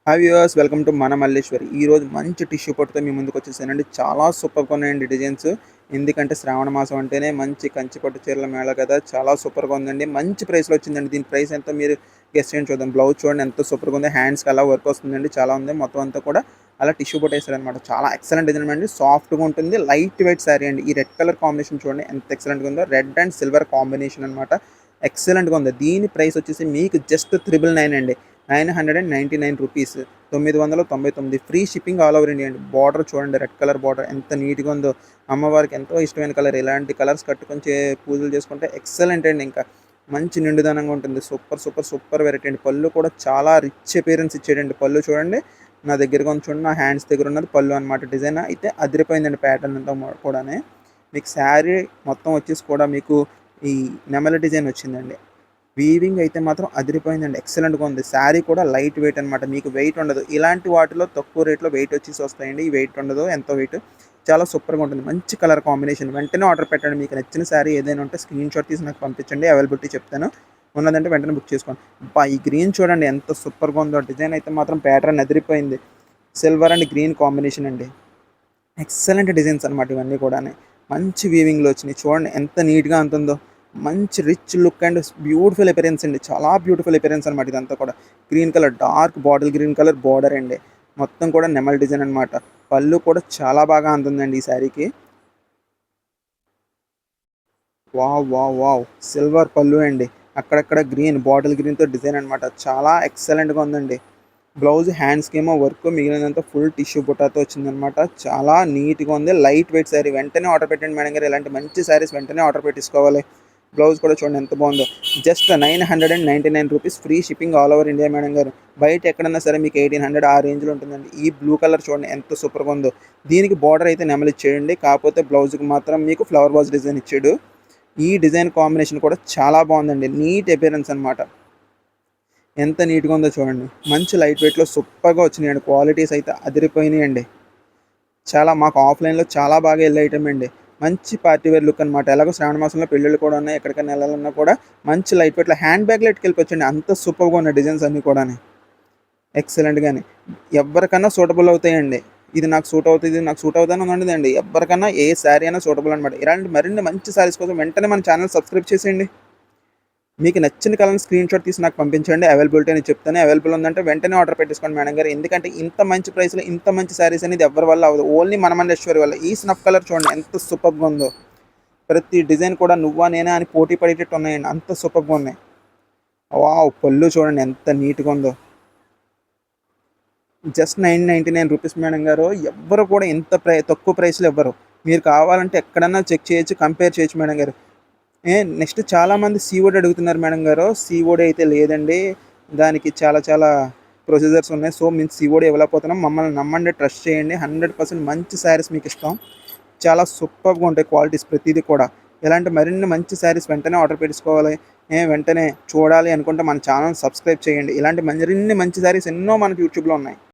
Hi viewers, welcome to మన మల్లేశ్వరి. ఈరోజు మంచి టిష్యూ పట్టుతో మీ ముందుకు వచ్చేసానండి. చాలా సూపర్గా ఉన్నాయండి డిజైన్స్. ఎందుకంటే శ్రావణ మాసం అంటేనే మంచి కంచి పట్టు చీరల మేళ కదా, చాలా సూపర్గా ఉందండి. మంచి ప్రైస్లో వచ్చిందండి. దీని ప్రైస్ ఎంతో మీరు గెస్ చేయండి చూద్దాం. బ్లౌజ్ చూడండి ఎంత సూపర్గా ఉంది. హ్యాండ్స్కి అలా వర్క్ వస్తుందండి, చాలా ఉంది. మొత్తం అంతా కూడా అలా టిష్యూ పట్టు వేసారనమాట. చాలా ఎక్సలెంట్ డిజైన్ అండి. సాఫ్ట్గా ఉంటుంది, లైట్ వెయిట్ శారీ అండి. ఈ రెడ్ కలర్ కాంబినేషన్ చూడండి ఎంత ఎక్సలెంట్గా ఉందో. రెడ్ అండ్ సిల్వర్ కాంబినేషన్ అనమాట. ఎక్సలెంట్గా ఉంది. దీని ప్రైస్ వచ్చేసి మీకు జస్ట్ 999 అండి. 999 rupees, 999. Free shipping all over India అండి. బార్డర్ చూడండి, రెడ్ కలర్ బార్డర్ ఎంత నీట్గా ఉందో. అమ్మవారికి ఎంతో ఇష్టమైన కలర్. ఇలాంటి కలర్స్ కట్టుకొని పూజలు చేసుకుంటే ఎక్సలెంట్ అండి. ఇంకా మంచి నిండుదనంగా ఉంటుంది. సూపర్ సూపర్ సూపర్ వెరైటీ అండి. పళ్ళు కూడా చాలా రిచ్ అపియరెన్స్ ఇచ్చేయండి. పళ్ళు చూడండి, నా దగ్గరగా ఉంది చూడండి. నా హ్యాండ్స్ దగ్గర ఉన్నది పళ్ళు అనమాట. డిజైన్ అయితే అదిరిపోయిందండి. ప్యాటర్న్ అంతా కూడానే మీకు శారీ మొత్తం వచ్చేసి కూడా మీకు ఈ నెమలి డిజైన్ వచ్చిందండి. వీవింగ్ అయితే మాత్రం అదిరిపోయిందండి. ఎక్సలెంట్‌గా ఉంది. శారీ కూడా లైట్ వెయిట్ అనమాట. మీకు వెయిట్ ఉండదు. ఇలాంటి వాటిలో తక్కువ రేట్‌లో వెయిట్ వచ్చేసి వస్తాయండి. ఈ వెయిట్ ఉండదు. ఎంతో వెయిట్ చాలా సూపర్‌గా ఉంటుంది. మంచి కలర్ కాంబినేషన్. వెంటనే ఆర్డర్ పెట్టండి. మీకు నచ్చిన శారీ ఏదైనా ఉంటే స్క్రీన్‌షాట్ తీసి నాకు పంపించండి. అవైలబిలిటీ చెప్తాను. ఉన్నదంటే వెంటనే బుక్ చేసుకోండి. అబ్బా! ఈ గ్రీన్ చూడండి ఎంత సూపర్‌గా ఉందో. డిజైన్ అయితే మాత్రం ప్యాటర్న్ అదిరిపోయింది. సిల్వర్ అండ్ గ్రీన్ కాంబినేషన్ అండి. ఎక్సలెంట్ డిజైన్స్ అనమాట ఇవన్నీ కూడాని. మంచి వీవింగ్‌లో వచ్చినాయి. చూడండి ఎంత నీట్‌గా అంతుందో. మంచి rich look and beautiful appearance అండి. చాలా బ్యూటిఫుల్ అపియరెన్స్ అనమాట ఇదంతా కూడా. Green colour, dark bottle green colour border అండి. మొత్తం కూడా నెమలి డిజైన్ అనమాట. పళ్ళు కూడా చాలా బాగా అందుందండి ఈ శారీకి. వావ్! వావ్! వావ్! సిల్వర్ పళ్ళు అండి. అక్కడక్కడ గ్రీన్, బాటిల్ గ్రీన్‌తో డిజైన్ అనమాట. చాలా ఎక్సలెంట్‌గా ఉందండి. బ్లౌజ్ హ్యాండ్స్‌కేమో వర్క్, మిగిలినంతా ఫుల్ టిష్యూ బుట్టాతో వచ్చిందనమాట. చాలా నీట్‌గా ఉంది. Light weight sari. వెంటనే ఆర్డర్ పెట్టండి మేడం గారు. ఇలాంటి మంచి శారీస్ వెంటనే ఆర్డర్ పెట్టేసుకోవాలి. బ్లౌజ్ కూడా చూడండి ఎంత బాగుందో. Just 999 rupees, free shipping all over India madam గారు. బయట ఎక్కడన్నా సరే మీకు 1800 ఆ రేంజ్‌లో ఉంటుందండి. ఈ బ్లూ కలర్ చూడండి ఎంత సూపర్‌గా ఉందో. దీనికి బార్డర్ అయితే నెమలి ఇచ్చేయండి. కాకపోతే బ్లౌజ్‌కి మాత్రం మీకు ఫ్లవర్ వాజ్ డిజైన్ ఇచ్చాడు. ఈ డిజైన్ కాంబినేషన్ కూడా చాలా బాగుందండి. నీట్ అపియరెన్స్ అనమాట. ఎంత నీట్‌గా ఉందో చూడండి. మంచి లైట్ వెయిట్‌లో సూపర్‌గా వచ్చినాయండి. క్వాలిటీస్ అయితే అదిరిపోయినాయండి. చాలా మాకు ఆఫ్‌లైన్‌లో చాలా బాగా ఎళ్ళే ఐటెమ్ అండి. మంచి పార్టీ వేర్ లుక్ అనమాట. ఎలాగో శ్రావణ మాసంలో పెళ్ళిళ్ళు కూడా ఉన్నాయి. ఎక్కడికైనా ఎళ్ళాలన్నా కూడా మంచి లైట్ వెయిట్‌లో హ్యాండ్ బ్యాగ్‌లో ఎట్టుకెళ్ళిపోవచ్చండి. అంత సూపర్‌గా ఉన్నాయి డిజైన్స్ అన్నీ కూడాని. ఎక్సలెంట్‌గాని. ఎవ్వరికన్నా సూటబుల్ అవుతాయండి. ఇది నాకు సూట్ అవుతది, ఇది నాకు సూట్ అవుతదని ఉండదండి. ఎవ్వరికన్నా ఏ శారీ అయినా సూటబుల్ అనమాట. ఇలాంటి మరిన్ని మంచి శారీస్ కోసం వెంటనే మన ఛానెల్ సబ్స్క్రైబ్ చేసేయండి. మీకు నచ్చిన కలర్‌ని స్క్రీన్‌షాట్ తీసి నాకు పంపించండి. అవైలబిలిటీ అని చెప్తాను. అవైలబుల్ ఉందంటే వెంటనే ఆర్డర్ పెట్టేసుకోండి మేడం గారు. ఎందుకంటే ఇంత మంచి ప్రైస్‌లో ఇంత మంచి శారీస్ అనేది ఎవ్వరి వల్ల అవ్వదు. ఓన్లీ మన మల్లేశ్వరి వల్ల. ఈ స్నఫ్ కలర్ చూడండి ఎంత సూపర్‌గా ఉందో. ప్రతి డిజైన్ కూడా నువ్వా నేనా అని పోటీ పడేటట్టు ఉన్నాయండి. అంత సూపర్‌గా ఉన్నాయి. వావ్! పళ్ళు చూడండి ఎంత నీట్‌గా ఉందో. జస్ట్ 999 రూపీస్ మేడం గారు. ఎవ్వరు కూడా ఇంత తక్కువ ప్రైస్‌లో ఇవ్వరు. మీరు కావాలంటే ఎక్కడన్నా చెక్ చేయొచ్చు, కంపేర్ చేయొచ్చు మేడం గారు. నెక్స్ట్ చాలామంది సీఓడీ అడుగుతున్నారు మేడం గారు. సీఓడీ అయితే లేదండి. దానికి చాలా చాలా ప్రొసీజర్స్ ఉన్నాయి. సో, మేము సీఓడీ ఇవ్వలేకపోతున్నాం. మమ్మల్ని నమ్మండి, ట్రస్ట్ చేయండి. 100% మంచి శారీస్ మీకు ఇస్తాం. చాలా సూపర్‌గా ఉంటాయి క్వాలిటీస్ ప్రతీది కూడా. ఇలాంటి మరిన్ని మంచి శారీస్ వెంటనే ఆర్డర్ పెట్టేసుకోవాలి. వెంటనే చూడాలి అనుకుంటే మన ఛానల్ సబ్స్క్రైబ్ చేయండి. ఇలాంటి మరిన్ని మంచి శారీస్ ఎన్నో మనకి యూట్యూబ్‌లో ఉన్నాయి.